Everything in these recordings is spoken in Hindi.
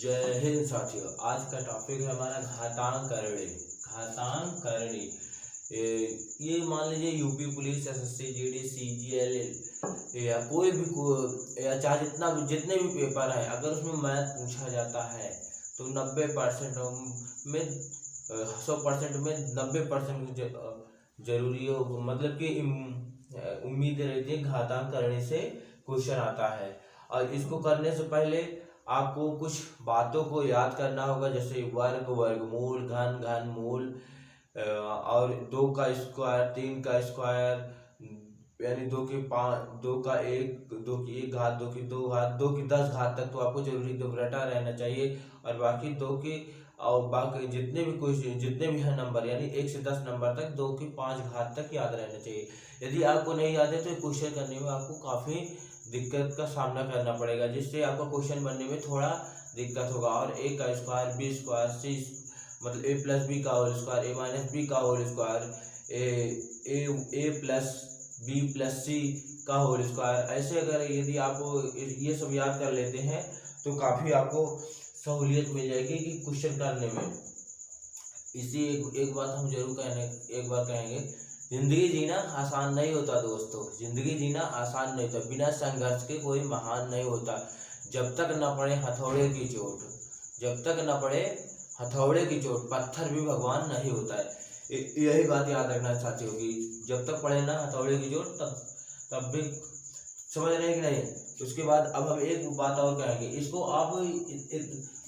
जय हिंद साथियों। आज का टॉपिक है हमारा घातांकरणी। घातांकरणी ये मान लीजिए UP police, SSC, GD, CGL या कोई भी या चाहे जितने भी पेपर है, अगर उसमें मैथ पूछा जाता है तो 90% में 100% में 90% जरूरी हो, मतलब कि उम्मीद रहती है घातांकरणी से क्वेश्चन आता है। और इसको करने से पहले आपको कुछ बातों को याद करना होगा, जैसे वर्ग, वर्गमूल, घन, घनमूल, और 2 का स्क्वायर, 3 का स्क्वायर, यानी 2 की 5, 2 का 1, 2 की 1 घात, 2 की 2 घात, 2 की 10 घात तक तो आपको जरूरी एकदम रटा रहना चाहिए। और बाकी 2 की और बाकी जितने भी क्वेश्चन जितने भी है नंबर, यानी 1 से 10 नंबर तक 2 की 5 घात तक याद रहना चाहिए। यदि आपको नहीं याद है तो क्वेश्चन करने में आपको काफ़ी दिक्कत का सामना करना पड़ेगा, जिससे आपका क्वेश्चन बनने में थोड़ा दिक्कत होगा। और ए का स्क्वायर, बी स्क्वायर, सी मतलब ए प्लस बी का होल स्क्वायर, ए माइनस बी का होल स्क्वायर, ए प्लस बी प्लस सी का होल स्क्वायर, ऐसे अगर यदि आप ये सब याद कर लेते हैं तो काफ़ी आपको सहूलियत मिल जाएगी कि क्वेश्चन करने में। इसी एक बात हम जरूर एक बार कहेंगे, जिंदगी जीना आसान नहीं होता दोस्तों। जिंदगी जीना आसान नहीं होता, बिना संघर्ष के कोई महान नहीं होता। जब तक न पड़े हथौड़े की चोट, जब तक न पड़े हथौड़े की चोट, पत्थर भी भगवान नहीं होता है। यही बात याद रखना चाहती होगी, जब तक पड़े ना हथौड़े की चोट तब भी, समझ रहे हैं कि नहीं। उसके बाद अब हम एक बात और कहेंगे, इसको आप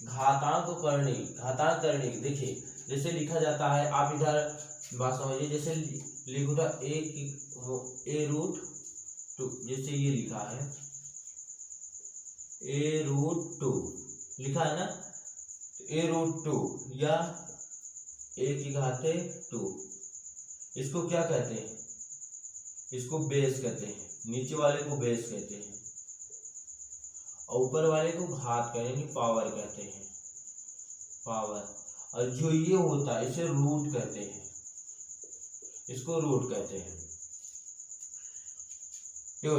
घातांकरणी देखिए, जैसे लिखा जाता है, आप इधर बात समझिए, जैसे लिखो था ए रूट 2, जैसे ये लिखा है ए रूट 2 लिखा है ना, ए रूट 2 या ए की घाते 2, इसको क्या कहते हैं? इसको बेस कहते हैं। नीचे वाले को बेस कहते हैं और ऊपर वाले को घात कहते हैं, पावर कहते हैं, पावर। और जो ये होता है इसे रूट कहते हैं, इसको रूट कहते हैं। जो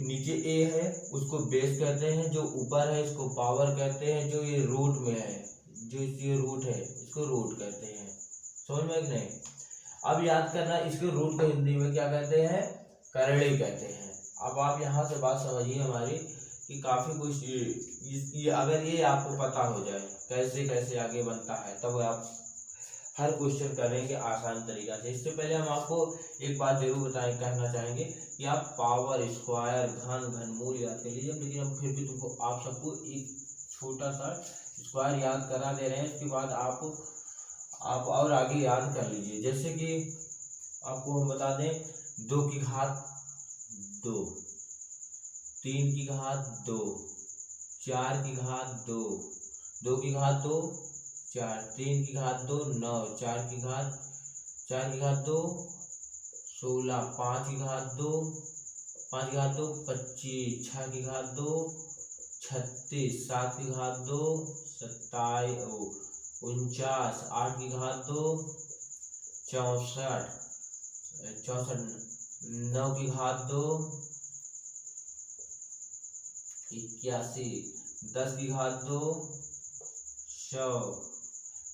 नीचे ए है उसको बेस कहते हैं, जो ऊपर है इसको पावर कहते हैं, जो ये रूट में है, जो ये रूट है इसको रूट कहते हैं। समझ में नहीं? अब याद करना, इसके रूट को हिंदी में क्या कहते हैं? करणी कहते हैं। अब आप यहाँ से बात समझिए हमारी कि काफी कुछ ये अगर ये आपको पता हो जाए कैसे कैसे आगे बनता है, तब आप हर क्वेश्चन करेंगे आसान तरीका से। इससे पहले हम आपको एक बात जरूर कहना चाहेंगे कि आप पावर, स्क्वायर, घन, घनमूल याद कर लीजिए, लेकिन हम फिर भी तुमको आप सबको एक छोटा सा स्क्वायर याद करा दे रहे हैं। इसके बाद आप और आगे याद कर लीजिए, जैसे कि आपको हम बता दें, 2 की घात 2, 3 की घात 2, 4 की घात 2, 2 की घात 2 4, 3 की घात 2 9, 4 की घात 2 16, 5 की घात 2 25, 6 की घात 2 36, 7 की घात 2 27, 49, 8 की घात 2 64, 9 की घात 2 81, 10 की घात 2 100,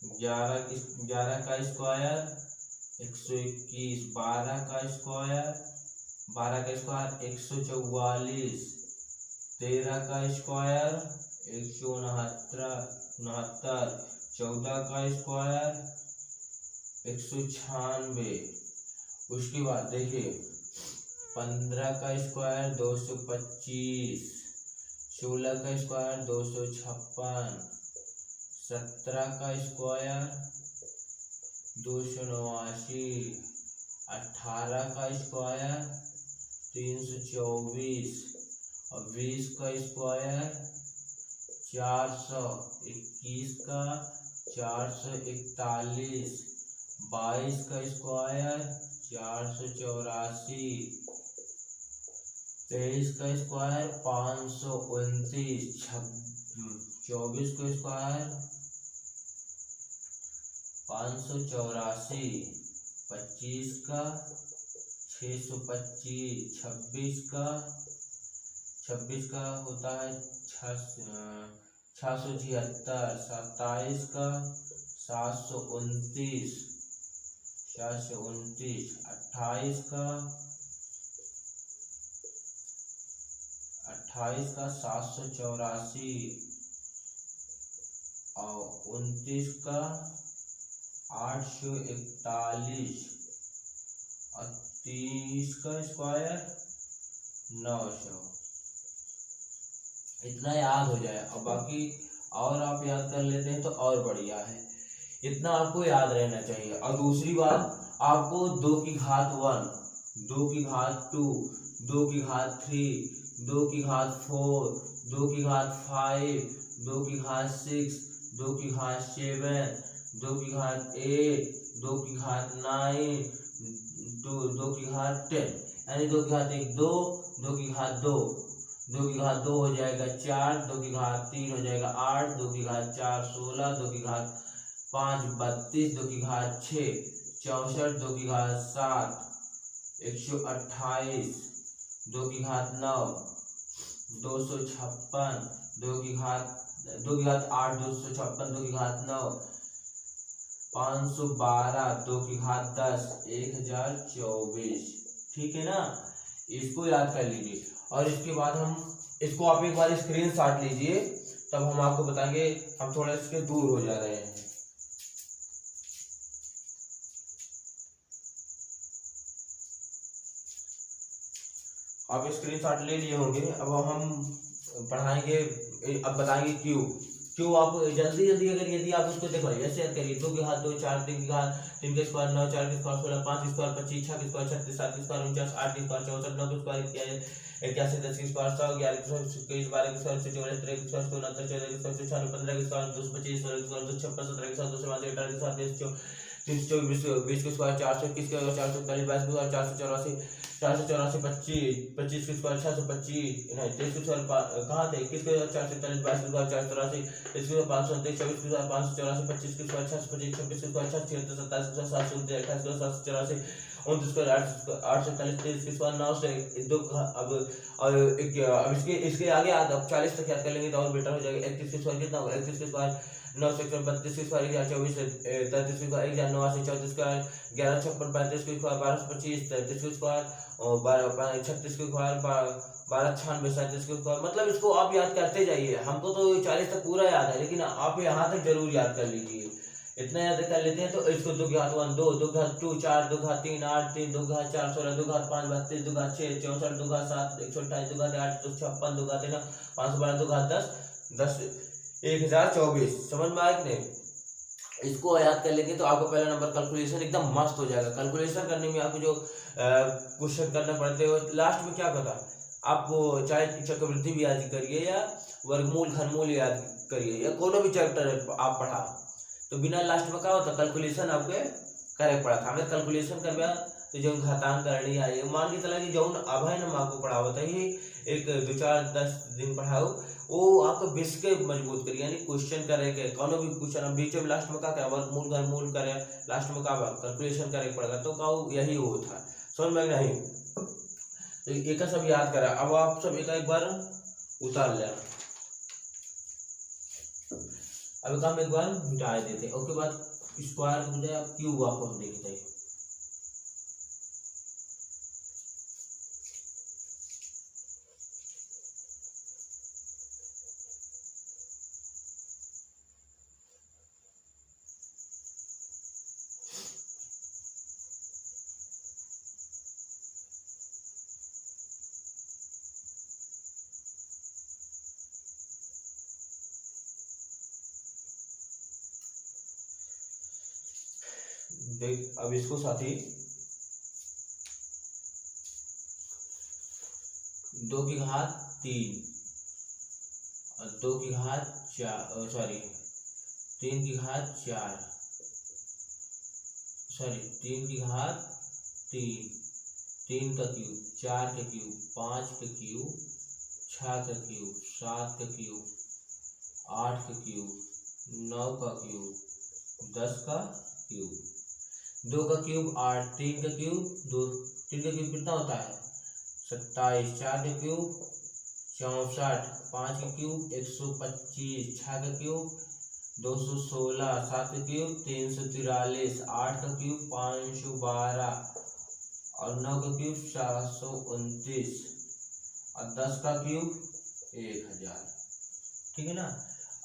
11 का स्क्वायर 121, 12 का स्क्वायर 144, 13 का स्क्वायर 169, 14 का स्क्वायर 196। उसके बाद देखिए, 15 का स्क्वायर 225, 16 का स्क्वायर 256, 17 का स्क्वायर 289, 18 का स्क्वायर 324 और 20 का स्क्वायर 400, 21 का 441, 22 का स्क्वायर 484, 23 का स्क्वायर 529, 24 का स्क्वायर 584, 25 का 625, 26 का होता है 676, 27 का 729, 729, 28 का 784 और 29 का 841 और 30 का स्क्वायर 900। इतना याद हो जाए, और बाकी और आप याद कर लेते हैं तो और बढ़िया है। इतना आपको याद रहना चाहिए। और दूसरी बात, आपको 2 की घात 1, 2 की घात 2, 2 की घात 3, 2 की घात 4, 2 की घात 5, 2 की घात 6, 2 की घात 7, 2 की घात 8, 2 की घात 9, 2 की घात 10, यानी 2 की घात 1 2, 2 की घात 2, 2 की घात 2 हो जाएगा 4, 2 की घात 3 हो जाएगा 8, 2 की घात 4 16, 2 की घात 5 32, 2 की घात 6 64, 2 की घात 7 128, 2 की घात 9 256, 2 की घात 8 256, 2 की घात 9 512, 2 की घात 10 1024। ठीक है ना, इसको याद कर लीजिए। और इसके बाद हम इसको आप एक बार स्क्रीनशॉट लीजिए, तब हम आपको बताएंगे। हम थोड़ा इसके दूर हो जा रहे हैं। आप स्क्रीनशॉट ले लिए होंगे। अब हम पढ़ाएंगे, अब बताएंगे क्यों आप जल्दी जल्दी अगर यदि आप उसको देखो ऐसे करिए। 2 की घात 2 4, 3 की घात 3 के स्क्वायर 9, 4 के स्क्वायर 16, 5 के स्क्वायर 25, 6 के स्क्वायर 36, 7 के स्क्वायर 49, 8 के स्क्वायर 64, 9 के स्क्वायर 81, 10 के स्क्वायर 100, 11 के स्क्वायर 21, 12 के स्क्वायर 44, 13 के स्क्वायर 69, 14 के स्क्वायर 96, 15 के स्क्वायर 225, 16 के स्क्वायर 256, 17 के स्क्वायर 252, 18 के स्क्वायर 324, 20 के स्क्वायर 421 के 441, 22 के स्क्वायर 484, 484 25, 25 के स्क्वायर 625, 23 के स्क्वायर कहाँ थे 21 के 443, 22 के स्क्वायर 484, 23 के 529, 24 के स्क्वायर 584, 25 के स्क्वायर 625, 26 के स्क्वायर 676, 27 के स्क्वायर 729, 28 के स्क्वायर 784, 29 के 847, 23 के स्क्वायर 900 दो। अब इसके आगे अब 40 तक याद कर लेंगे तो और बेटर हो जाएगा। 31 के स्क्वायर कितना होगा, 31 के स्क्वायर 900, 32 के स्क्वायर 1024, 33 के स्क्वायर 1089, 34 के स्क्वायर 1156, 35 के स्क्वायर 1225, 33 के स्क्वायर और 36 के स्क्वायर 1296, 37 के स्क्वायर। मतलब इसको आप याद करते जाइए। हमको तो 40 तक पूरा याद है, लेकिन आप यहाँ तक जरूर याद कर लीजिए। इतना याद कर लेते हैं तो इसको 2 की घात 1 2, 2 की घात 2 4, 2 की घात 3 8, 3 2 की घात 4 16, 2 की घात 5 32, 2 की घात 6 64, 2 की घात 7 128, 2 की घात 8 256, 2 की घात 9 512, 2 की घात 10 1024। समझ में आया कि नहीं? इसको याद कर लेंगे तो आपको पहला नंबर कैलकुलेशन एकदम मस्त हो जाएगा। कैलकुलेशन करने में आपको जो क्वेश्चन करना पड़ते हो लास्ट में क्या पता, आप चाहे चक्रवृद्धि भी याद करिए या वर्गमूल घनमूल याद करिए या कोनो भी चैप्टर आप पढ़ा, तो बिना लास्ट में क्या होता कैलकुलेशन आपके करे पड़ा था। अगर कैलकुलेशन कर तो जो घातांक करनी आई मान के चला कि जो अभय ने आपको पढ़ाओ था ही एक 2-4-10 दिन पढ़ाओ, वो आपको बेस के मजबूत करिए। यानी क्वेश्चन करे के कोनो भी क्वेश्चन बीच में लास्ट में क्या करे वर्गमूल घनमूल करे, लास्ट में क्या कैलकुलेशन करे पड़ेगा, तो का यही वो था। समझ में नहीं तो एक सब याद करा। अब आप सब एक बार उतार ले, अब हम एक बार मिटा देते हैं। उसके बाद स्क्वायर के बजाय आप क्यूब आपको हम देखते हैं। देख अब इसको साथी 2 की घात 3 और 2 की घात 4 सॉरी 3 की घात 4 सॉरी 3 की घात 3 3 का क्यूब 4 का क्यूब 5 का क्यूब 6 का क्यूब 7 का क्यूब 8 का क्यूब 9 का क्यूब 10 का क्यूब 2 का क्यूब 8 3 का क्यूब 2 3 का क्यूब कितना होता है 27 4 का क्यूब 64, 5 का क्यूब 125, 6 का क्यूब 216, 7 का क्यूब 343, 8 का क्यूब 512 और 9 का क्यूब 429 और 10 का क्यूब 1000। ठीक है ना।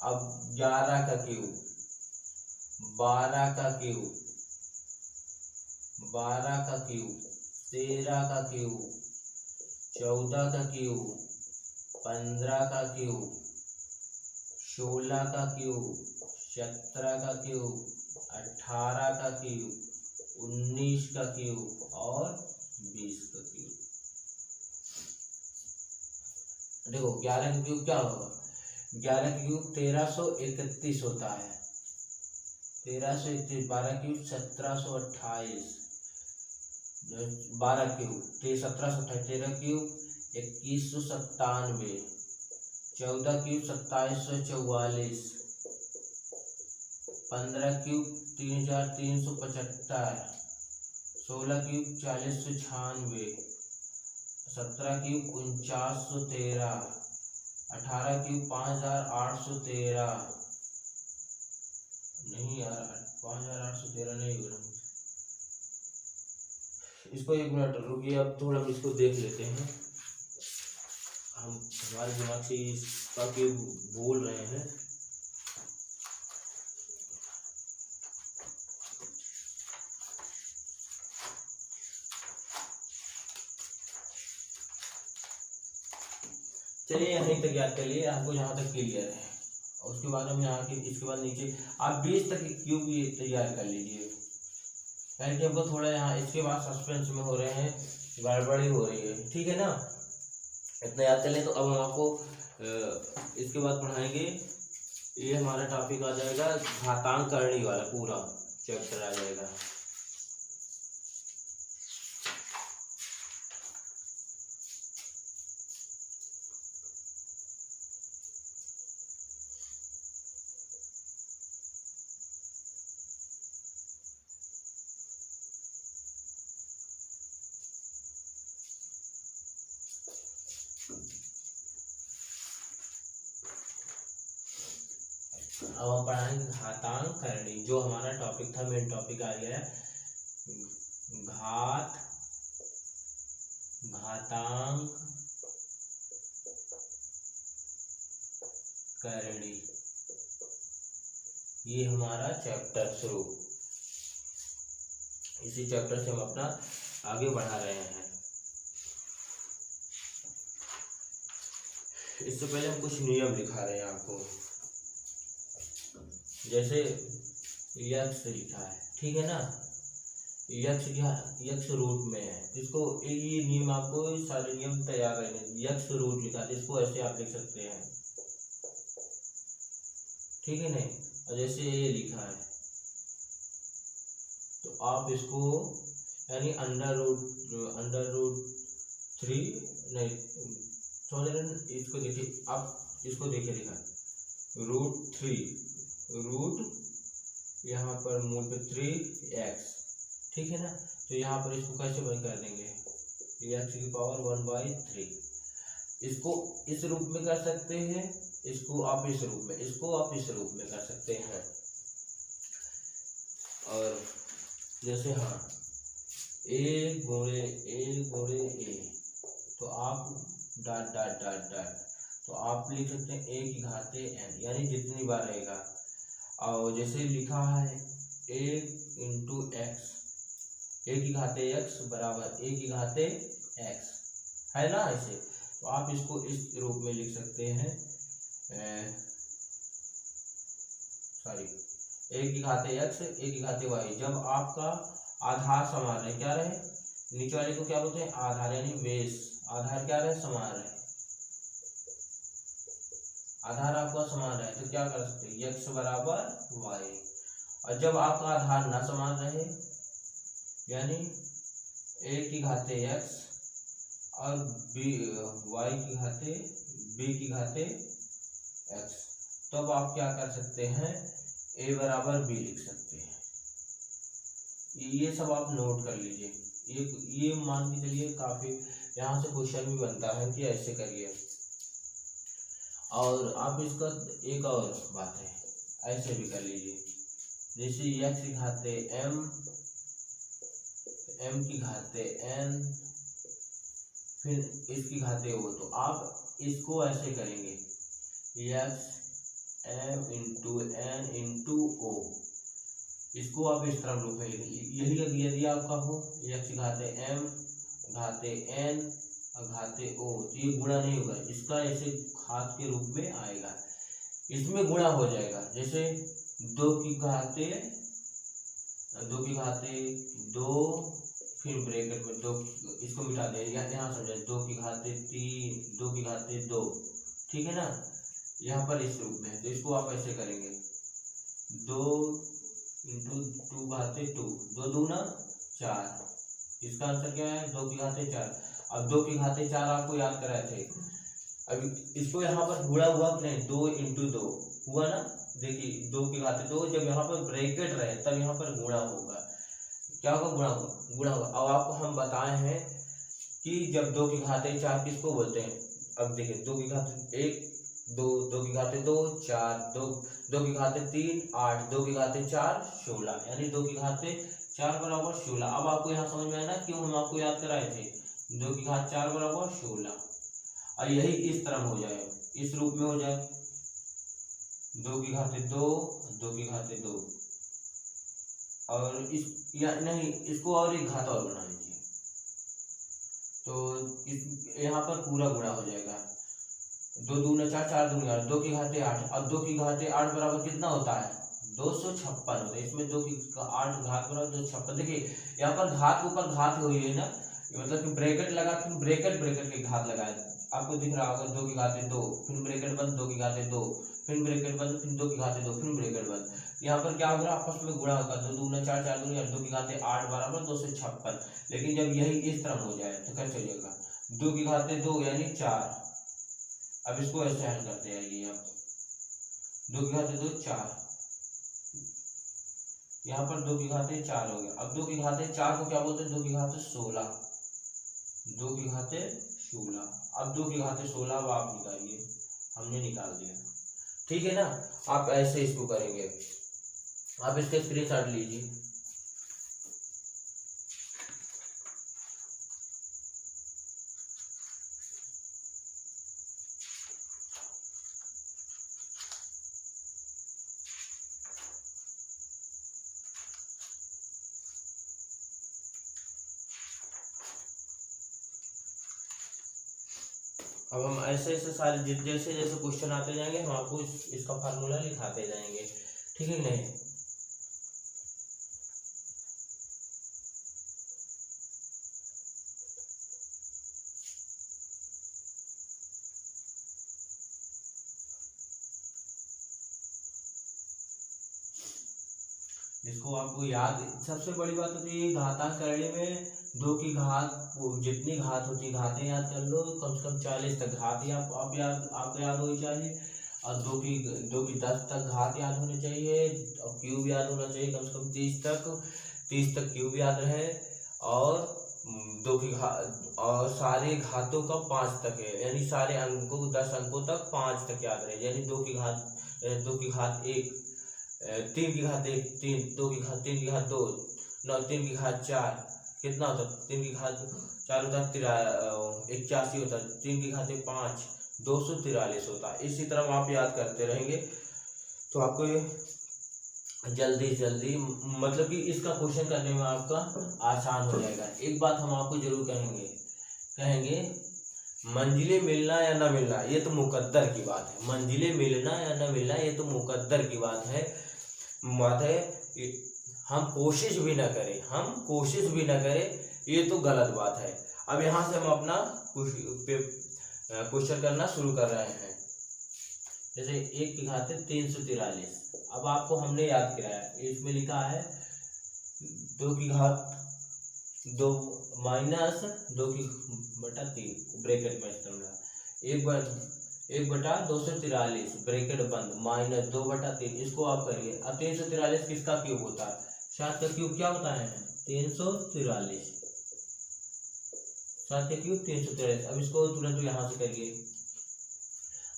अब 11 का क्यूब, 12 का क्यूब, 12 का क्यूब, 13 का क्यूब, 14 का क्यूब, 15 का क्यूब, 16 का क्यूब, 17 का क्यूब, 18 का क्यूब, 19 का क्यूब और 20 का क्यूब। देखो 11 का क्यूब क्या होगा, 11 का क्यूब 1331 होता है, 1331, 12 cube 1728, 12 cube 1728, 13 cube 2197, 14 cube 2744, 15 cube 3375, 16 cube 4096, 17 cube 4913, 18 cube 5813, नहीं यार 5813 नहीं हो रहा। इसको एक मिनट रुकिए, अब थोड़ा हम इसको देख लेते हैं, हम हमारे दिमाग से इसका क्यों बोल रहे हैं। चलिए यहीं तक याद कर लिए, आपको यहाँ तक क्लियर है। और उसके बाद हम यहाँ के इसके बाद नीचे आप 20 तक क्यूब भी तैयार कर लीजिए, यानी कि हमको थोड़ा यहाँ इसके बाद सस्पेंस में हो रहे हैं, गड़बड़ी हो रही है। ठीक है ना, इतना याद कर लें। तो अब हम आपको इसके बाद पढ़ाएंगे, ये हमारा टॉपिक आ जाएगा घातांक करणी वाला, पूरा चैप्टर आ जाएगा। अब हम पढ़ाएंगे घातांक करणी, जो हमारा टॉपिक था, मेन टॉपिक आ गया है घातांक करणी। ये हमारा चैप्टर शुरू, इसी चैप्टर से हम अपना आगे बढ़ा रहे हैं। इससे पहले हम कुछ नियम दिखा रहे हैं आपको, जैसे यक्स लिखा है, ठीक है ना, यक्स रूट में है, इसको ये नियम आपको सारे नियम तैयार रहेंगे। यक्स रूट लिखा है, इसको ऐसे आप लिख सकते हैं, ठीक है नहीं। और जैसे ये लिखा है तो आप इसको यानी अंडर रूट 3 नहीं, इसको देखिए, आप इसको देखिए लिखा √3, रूट यहाँ पर मूल पे 3x, ठीक है ना। तो यहाँ पर इसको कैसे बंद कर देंगे, x की पावर 1/3। इसको इस रूप में कर सकते हैं, इसको आप इस रूप में, इसको आप इस रूप में कर सकते हैं। और जैसे हाँ a गुणे a, तो आप डॉट डॉट डॉट डॉट, तो आप लिख सकते हैं a की घाते n, यानी जितनी बार रहेगा। और जैसे लिखा है a इंटू एक्स, a की घाते x बराबर a की घाते x, है ना ऐसे। तो आप इसको इस रूप में लिख सकते हैं, सॉरी, a की घाते x, a की घाते y। जब आपका आधार समान रहे, क्या रहे, नीचे वाले को क्या बोलते हैं, आधार, यानी बेस, आधार क्या रहे, समान रहे, आधार आपका समान रहे तो क्या कर सकते हैं, x बराबर y। और जब आपका आधार ना समान रहे, यानी a की घाते x और y की घाते b की घाते x, तब आप क्या कर सकते हैं, a बराबर b लिख सकते हैं। ये सब आप नोट कर लीजिए, ये मान के चलिए, काफी यहाँ से क्वेश्चन भी बनता है कि ऐसे करिए। और आप इसका एक और बात है, ऐसे भी कर लीजिए, जैसे x की घाते m, m की घाते n, फिर इसकी घाते o, तो आप इसको ऐसे करेंगे x m into n into o, इसको आप इस तरह रूप में लिखेंगे। यही यदि आपका हो x की घाते m घाते n घाते o, तो ये गुणा नहीं होगा, इसका ऐसे घात के रूप में आएगा, इसमें गुणा हो जाएगा। जैसे 2 की घाते 2, फिर ब्रैकेट में 2, इसको मिटा दें, यहाँ समझे 2 की घाते 3, 2 की घाते 2, ठीक है ना, यहाँ पर इस रूप में। तो इसको आप ऐसे करेंगे 2 इंटू 2 घाते 2, 2 दूना 4, इसका आंसर क्या है 2 की घाते 4। अब 2 की घाते 4 आपको याद कराए थे, अभी इसको यहाँ पर गुणा हुआ कि नहीं, 2 इंटू 2 हुआ ना, देखिए 2 की घाते 2, जब यहाँ पर ब्रैकेट रहे तब यहाँ पर गुणा होगा, क्या होगा गुणा होगा। अब आपको हम बताए हैं कि जब 2 की घाते 4 किसको बोलते हैं। अब देखिए 2 की घाते 1 2, 2 की घाते 2 4, 2 की घाते 3 8, 2 की घाते 4 16, यानी 2 की घाते 4 बराबर 16। अब आपको यहाँ समझ में आया ना क्यों हम आपको याद कराए थे, 2 की घात 4 बराबर 16। और यही इस तरह हो जाए, इस रूप में हो जाए 2 की घाते 2, 2 की घाते 2, और इस या नहीं, इसको और एक घात और बना लीजिए, तो इस यहाँ पर पूरा गुणा हो जाएगा, 2 दूना 4, 4 दूनी 8, 2 की घाते 8। अब 2 की घाते 8 बराबर कितना होता है 256 होता है, इसमें 2 की 8 घात बराबर 256। देखिए यहाँ पर घात के ऊपर घात हुई है ना, मतलब कि ब्रैकेट लगा, फिर ब्रैकेट के घात लगाए, आपको दिख रहा होगा 2 की घाते 2, फिर ब्रैकेट बंद 2 की घाते 2, फिर ब्रैकेट बंद, फिर 2 की घाते 2, फिर ब्रैकेट बंद। यहाँ पर क्या होगा आपस में गुणा होगा, 2 दूना 4, 4 दूनी 8, 2 की घाते 8 बराबर 256। लेकिन जब यही इस तरह हो जाए तो कैसे हो जाएगा, 2 की घाते 2 यानी 4। अब इसको ऐसे हल करते हैं, ये आप 2 की घाते 2 4, यहाँ पर 2 की घाते 4 हो गया। अब 2 की घाते 4 को क्या बोलते हैं, 2 की घाते 16, 2 की घाते 16। अब 2 की घाते 16 अब आप निकालिए, हमने निकाल दिया, ठीक है ना। आप ऐसे इसको करेंगे, आप इसके स्क्रीनशॉट लीजिए। अब हम ऐसे ऐसे सारे जैसे जैसे क्वेश्चन आते जाएंगे हम आपको इसका फार्मूला लिखाते जाएंगे, ठीक है नहीं। इसको आपको याद, सबसे बड़ी बात होती है घातांक करने में 2 की घात, जितनी घात होती है घातें याद कर लो, कम से कम 40 तक घात आप याद, आपको याद होनी चाहिए। और 2 की 10 तक घात याद होनी चाहिए, और क्यूब याद होना चाहिए कम से कम 30 तक क्यूब याद रहे। और 2 की घात और सारे घातों का 5 तक है, यानी सारे अंकों 10 अंकों तक 5 तक याद रहे, यानी 2 की घात 1, 3 की घात 1 3, 2 की घात 3 की घात 2 9, 3 की घात 4 कितना होता है, 3 की घात 4 होता है 81 होता है, 3 की घात 5 243 होता है। इसी तरह आप याद करते रहेंगे तो आपको ये जल्दी मतलब कि इसका क्वेश्चन करने में आपका आसान हो जाएगा। एक बात हम आपको जरूर कहेंगे मंजिलें मिलना या ना मिलना ये तो मुकद्दर की बात है, मंजिलें मिलना या ना मिलना ये तो मुकद्दर की बात है। हम कोशिश भी ना करें ये तो गलत बात है। अब यहाँ से हम अपना क्वेश्चन करना शुरू कर रहे हैं। जैसे 1 की घात 343, अब आपको हमने याद कराया, इसमें लिखा है 2 की घात 2 माइनस 2 की बटा 3 ब्रैकेट में इस्तेमाल 1 बटा 243 ब्रैकेट बंद माइनस 2 बटा 3, इसको आप करिए। अब 343 किसका क्यूब होता है, 7 का क्यूब क्या होता है 343, 7 का क्यूब 343। अब इसको तुरंत यहाँ से करिए।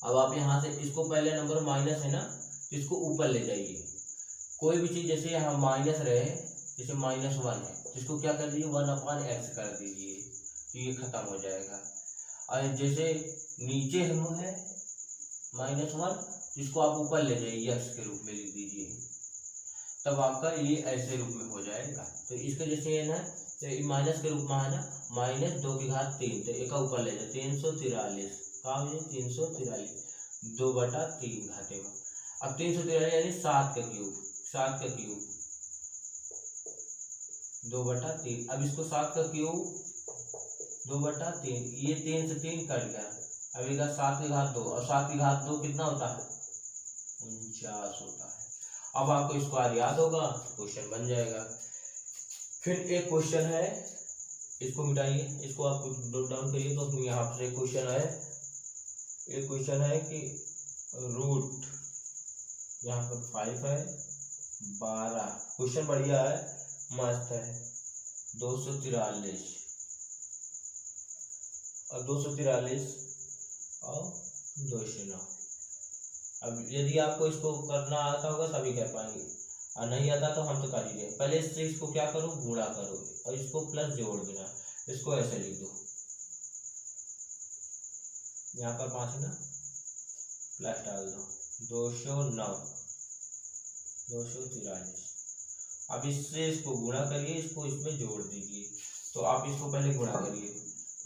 अब आप यहाँ से इसको पहले नंबर माइनस है ना, तो इसको ऊपर ले जाइए। कोई भी चीज़ जैसे यहाँ माइनस रहे, जैसे -1 है तो इसको क्या कर दीजिए 1/x कर दीजिए, तो ये खत्म हो जाएगा। और जैसे नीचे हम है -1, इसको आप ऊपर ले जाइए, x के रूप में लिख दीजिए, तब आपका ये ऐसे रूप में हो जाएगा। तो इसके जैसे ये ना, तो ये माइनस के रूप में है ना, -2 की घात 3, तो एक ऊपर ले जाए 343, कहाँ हो जाए 343, 2/3 घाते में। अब 343 यानी 7 का क्यूब, 7 का क्यूब 2/3। अब इसको 7 का क्यूब 2/3, ये 3 से 3 कट गया, अब ये 7 की घात 2, और 7 की घात 2 कितना होता है 49 होता है। अब आपको स्क्वायर याद होगा, क्वेश्चन बन जाएगा। फिर एक क्वेश्चन है, इसको मिटाइए, इसको आप नोट डाउन करिए। तो यहाँ पर एक क्वेश्चन है, एक क्वेश्चन है कि रूट यहाँ पर 5 है 12, क्वेश्चन बढ़िया है, मस्त है, 243 और 243 और 209। अब यदि आपको इसको करना आता होगा तभी कर पाएंगे, और नहीं आता तो हम तो कर ही रहे। पहले इससे इसको क्या करो, गुणा करो, और इसको प्लस जोड़ देना, इसको ऐसे लिख दो, यहाँ पर 5 है ना, प्लस डाल दो, 209 243। अब इससे इसको गुणा करिए, इसको इसमें जोड़ दीजिए। तो आप इसको पहले गुणा करिए,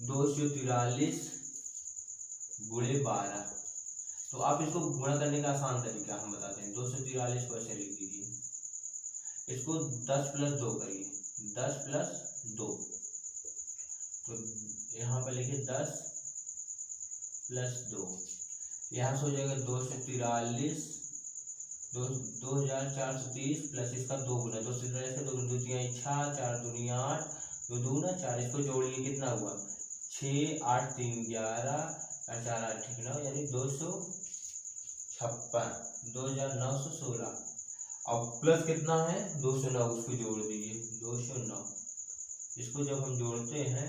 243 गुणे 12। तो आप इसको गुणा करने का आसान तरीका हम बताते हैं। 243 को ऐसे लिख दीजिए, इसको 10 + 2 करिए, 10 + 2, तो यहाँ पर लिखिए 10 + 2, यहाँ से हो जाएगा 243, 2430 प्लस इसका 2 गुना, 243 का 2 गुना, 2 × 6, 4 × 2 = 8, 2 × 2 = 4, इसको जोड़िए कितना हुआ 6, 8 × 3 = 11, 4 × 8 = 9, यानी 256, 2916। अब प्लस कितना है 209, उसको जोड़ दीजिए 209। इसको जब हम जोड़ते हैं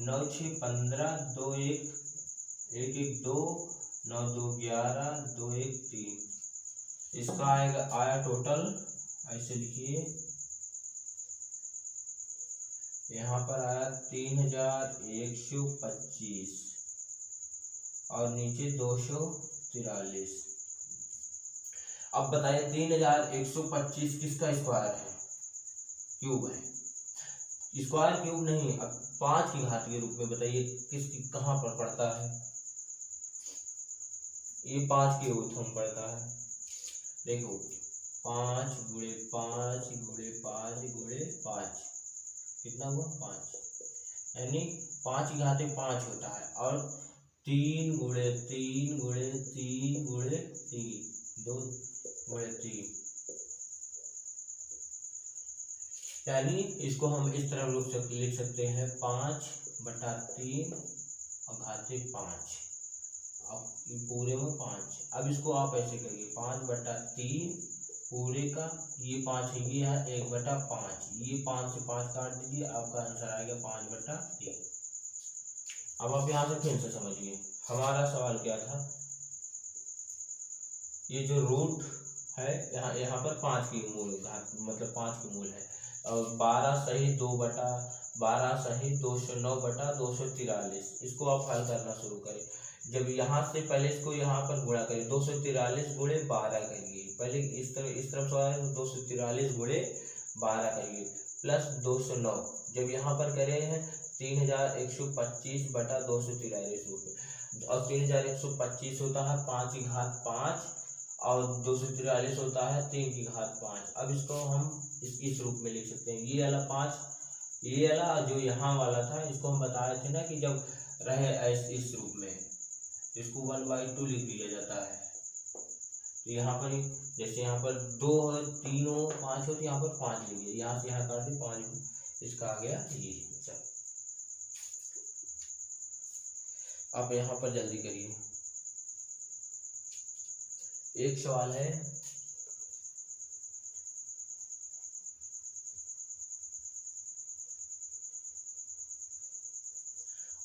9 × 6 = 15, 2 1 1 1 2, 9 2 11, 2 1 3, इसका आया टोटल, ऐसे लिखिए, यहाँ पर आया 3125 और नीचे 243। अब बताइए 3125 किसका स्क्वायर है, क्यूब है, स्क्वायर क्यूब नहीं। अब 5 की घात के रूप में बताइए किसकी कहाँ पर पड़ता है, ये 5 के उत्थम पड़ता है। देखो 5 × 5 × 5 × 5 कितना हुआ 5, यानी 5 की घाते 5 होता है, और 3 × 3 × 3 × 3 2 × 3, यानी इसको हम इस तरह रूप से लिख सकते हैं 5/3 और घाते 5, अब पूरे में 5। अब इसको आप ऐसे करिए 5/3 पूरे का, ये 5 है, ये है 1/5, ये 5 से 5 काट दीजिए, आपका आंसर आएगा 5/3। अब आप यहाँ से फिर से समझिए, हमारा सवाल क्या था, ये जो रूट है यहाँ पर 5 की मूल घात, मतलब 5 की मूल है, और 12 सही 2/12 सही 209/243, इसको आप हल करना शुरू करें। जब यहाँ से पहले इसको यहाँ पर गुणा करें, 243 × 12 करिए, पहले इस तरफ सवाल है, 243 × 12 करिए, प्लस 209, जब यहाँ पर करे हैं 3125/243 रुपये, और 3125 होता है 5 की घात 5, और 243 होता है 3 की घात 5। अब इसको हम इस रूप में लिख सकते हैं, ये वाला 5, ये वाला जो यहाँ वाला था, इसको हम बताए थे ना कि जब रहे इस रूप में, इसको 1/2 लिख दिया जाता है। तो यहाँ पर जैसे यहाँ पर 2 हो, 3 हो, 5 हो, तो यहाँ पर 5 लिखिए, यहाँ से यहाँ काट दी 5, इसका आ गया ये। चल अब यहाँ पर जल्दी करिए, एक सवाल है,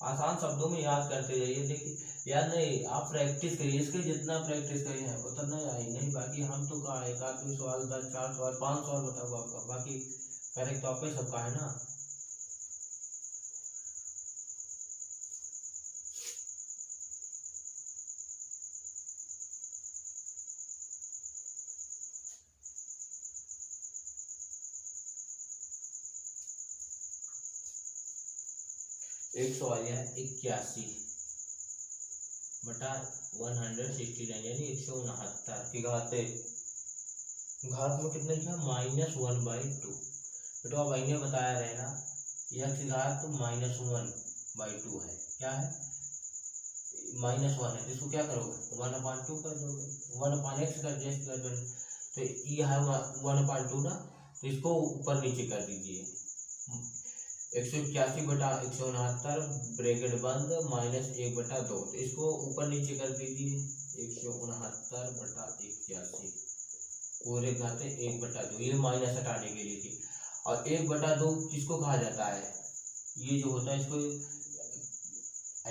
आसान शब्दों में याद करते जाइए। देखिए याद नहीं, आप प्रैक्टिस करिए, इसके जितना प्रैक्टिस करिए हैं उतना आई नहीं। बाकी हम तो कहा एक आदमी सवाल 10 4 सवाल 5 सवाल बताओ आपका, बाकी करेक्ट तो आप ही सबका है ना। एक सवाल है 81 बटा 169 यानी 169 की घात में कितने लिखा -1/2। बेटा अब इन्हें बताया रहे ना, यह की घात तो -1/2 है, क्या है -1 है, तो इसको क्या करोगे 1/2 कर दोगे, 1/x कर दिया, तो ये है 1/2 ना, तो इसको ऊपर नीचे कर दीजिए। 181 बटा 169 ब्रैकेट बंद -1/2, तो इसको ऊपर नीचे कर दीजिए। 169 बटा 81 पूरे घाते 1/2, ये माइनस हटाने के लिए थी। और 1/2 किसको कहा जाता है, ये जो होता है इसको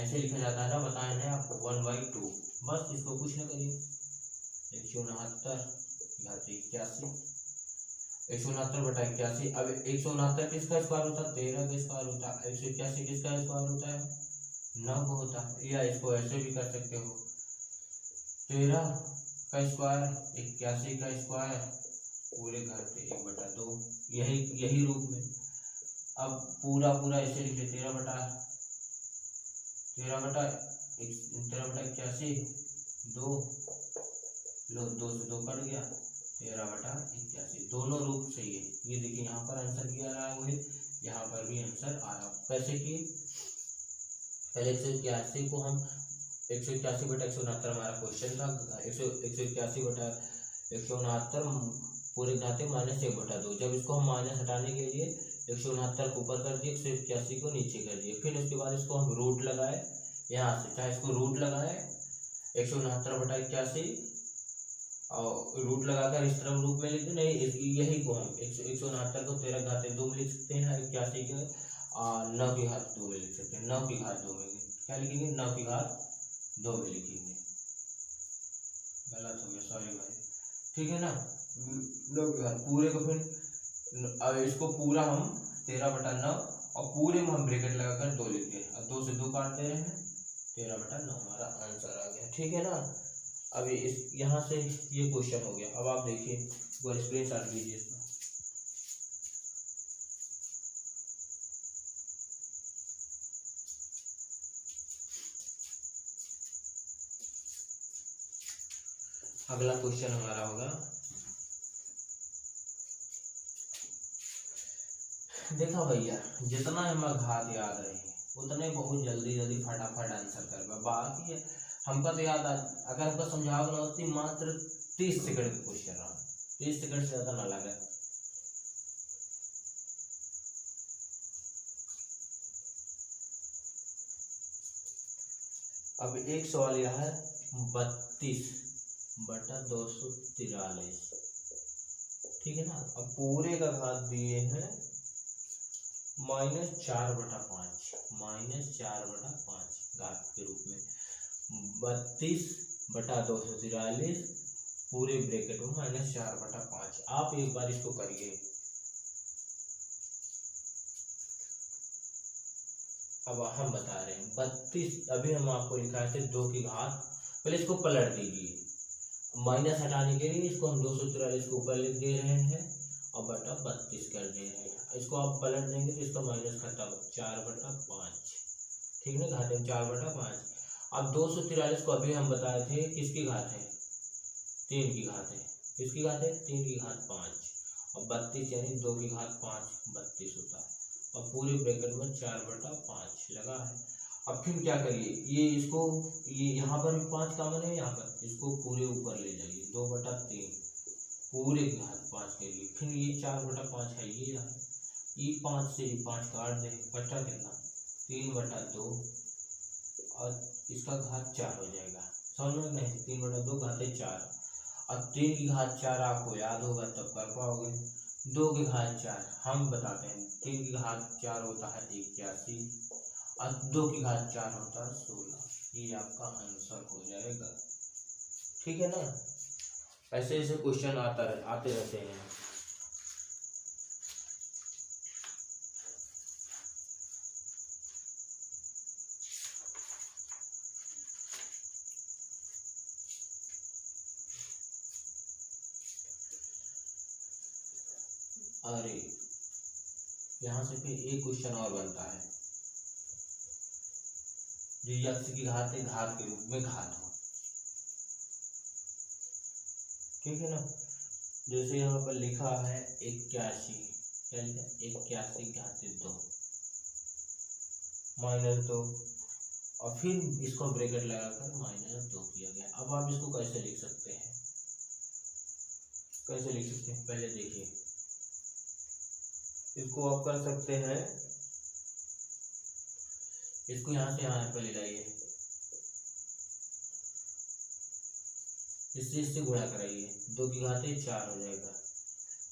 ऐसे लिखा जाता है ना, बताया ना आपको 1/2, बस इसको कुछ ना करिए। 169 घाते 81, 169 बटा 81। अब 169 किसका स्क्वायर होता है 13 का स्क्वायर होता है, 181 किसका स्क्वायर होता है 9 का होता है, या इसको ऐसे भी कर सकते हो 13 का स्क्वायर 81 का स्क्वायर पूरे घर पे 1/2, यही रूप में। अब पूरा पूरा ऐसे लिखे 13 बटा 81 2 लो, 2 से 2 कट गया, 13 बटा 81 दोनों रूप सही है। ये देखिए यहाँ पर आंसर किया रहा है वही, यहाँ पर भी आंसर आ रहा। कैसे कि पहले 181 को हम 181 बटा 169 हमारा क्वेश्चन था, 181 बटा 169 पूरे घाते -1/2। जब इसको हम माइनस हटाने के लिए 169 को ऊपर कर दिए, 181 को नीचे कर दिए, फिर उसके बाद इसको हम रूट लगाए यहाँ से, चाहे इसको रूट लगाए 169 बटा 81 और रूट लगाकर इस तरफ रूप में लिख दे, नहीं यही को हम 169 को 13 घाते 2 में लिख सकते हैं, 81 के 9 की घात 2 में लिख सकते हैं, 9 की घात 2 में क्या लिखेंगे 9 की घात 2 में लिखेंगे, गलत हो गया सॉरी भाई, ठीक है ना। 9 की घात पूरे को फिर अब इसको पूरा हम 13/9 और पूरे में हम ब्रैकेट लगाकर 2 लिखते हैं, और 2 से 2 काट दे रहे हैं, 13/9 हमारा आंसर आ गया, ठीक है ना। अभी इस यहाँ से ये क्वेश्चन हो गया। अब आप देखिए वो स्क्रीनशॉट लीजिए इसका, अगला क्वेश्चन हमारा होगा, देखो भैया जितना हमें घात याद रहे उतने बहुत जल्दी जल्दी फटाफट आंसर कर, बाकी हमका तो याद अगर हमको समझाओ ना होती मात्र 30 सेकंड का क्वेश्चन रहा, 30 सेकंड से ज्यादा ना लगे। अब एक सवाल यह है 32 बटा 243, ठीक है ना। अब पूरे का घात दिए हैं -4/5, -4/5 घात के रूप में, 32 बटा 243 पूरे ब्रैकेट में -4/5। आप एक बार इसको करिए, अब हम बता रहे हैं 32, अभी हम आपको लिखा है 2 की घात, पहले इसको पलट दीजिए, माइनस हटाने के लिए इसको हम 243 को ऊपर लिख दे रहे हैं और बटा 32 कर दे रहे हैं। इसको आप पलट देंगे तो इसका माइनस खत्म, 4/5, ठीक है ना, घाते में 4/5। अब 243 को अभी हम बताए थे किसकी घात है 3 की घात है, किसकी घात है 3 की घात 5, और 32 यानी 2 की घात 5 32 होता है, और पूरे ब्रैकेट में 4/5 लगा है। अब फिर क्या करिए, ये इसको ये यहाँ पर भी 5 कॉमन है, यहाँ पर इसको पूरे ऊपर ले जाइए, 2/3 पूरे की घात 5 करिए, फिर ये 4/5 है, ये 5 से 5 काट दे, बचा कितना 3/2 और इसका घात 4 हो जाएगा, समझ में नहीं 3/2 घाते 4, और 3 की घात 4 आपको याद होगा तब कर पाओगे। 2 की घात 4 हम बताते हैं, 3 की घात 4 होता है 81 और 2 की घात 4 होता है 16, ये आपका आंसर हो जाएगा। ठीक है ना, ऐसे ऐसे क्वेश्चन आते रहते हैं। अरे यहाँ से फिर एक क्वेश्चन और बनता है, जो यक्ष की घात है घात के रूप में घात हो। ठीक है ना, जैसे यहाँ पर लिखा है 81, क्या लिखा है 81 घातित 2 -2, और फिर इसको ब्रैकेट लगाकर -2 किया गया। अब आप इसको कैसे लिख सकते हैं, कैसे लिख सकते हैं, पहले देखिए इसको आप कर सकते हैं, इसको यहाँ से यहाँ पर ले जाइए, इससे गुणा कराइए, 2 की घात 4 हो जाएगा,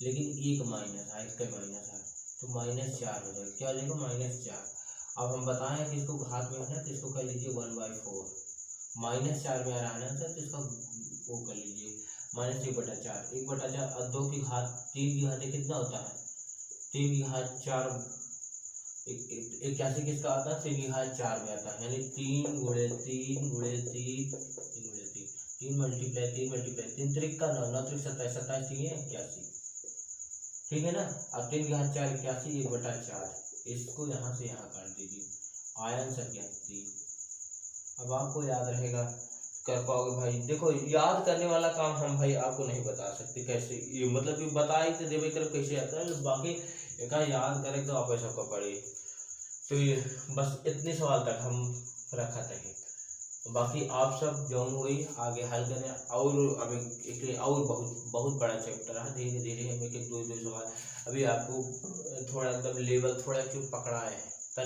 लेकिन एक माइनस है, इसका माइनस है तो -4 हो जाएगा। क्या हो जाएगा -4। अब हम बताएं कि इसको घात में आना तो इसको कर लीजिए 1/4, -4 में आ रहा है ना सर, तो इसका वो कर लीजिए -1/4, 1/4, और 2 की घात 3 की घात कितना होता है, 3 की घात 4, 81 किसका आता है, 3 की घात 4 में आता है, यानी 3 गुणे 3 गुणे 3 3 मल्टीप्लाई 3 त्रिक का 9, 9 त्रिक 27, 27 3 है 81। ठीक है ना, अब 3 की घात 4 81, 1/4, इसको यहाँ से यहाँ काट दीजिए, आंसर 81। अब आपको याद रहेगा, कर पाओगे भाई। देखो याद करने वाला काम हम भाई आपको नहीं बता सकते कैसे, ये मतलब कि बता ही तो देवे कर कैसे आता है, बाकी एक याद करें तो आप सबको पढ़े। तो ये बस इतने सवाल तक हम रखा थे, बाकी आप सब जो हुई आगे हल करें, और अब एक और बहुत बड़ा चैप्टर है, धीरे धीरे हम एक 2 सवाल अभी आपको थोड़ा एकदम लेवल थोड़ा क्यों पकड़ा है।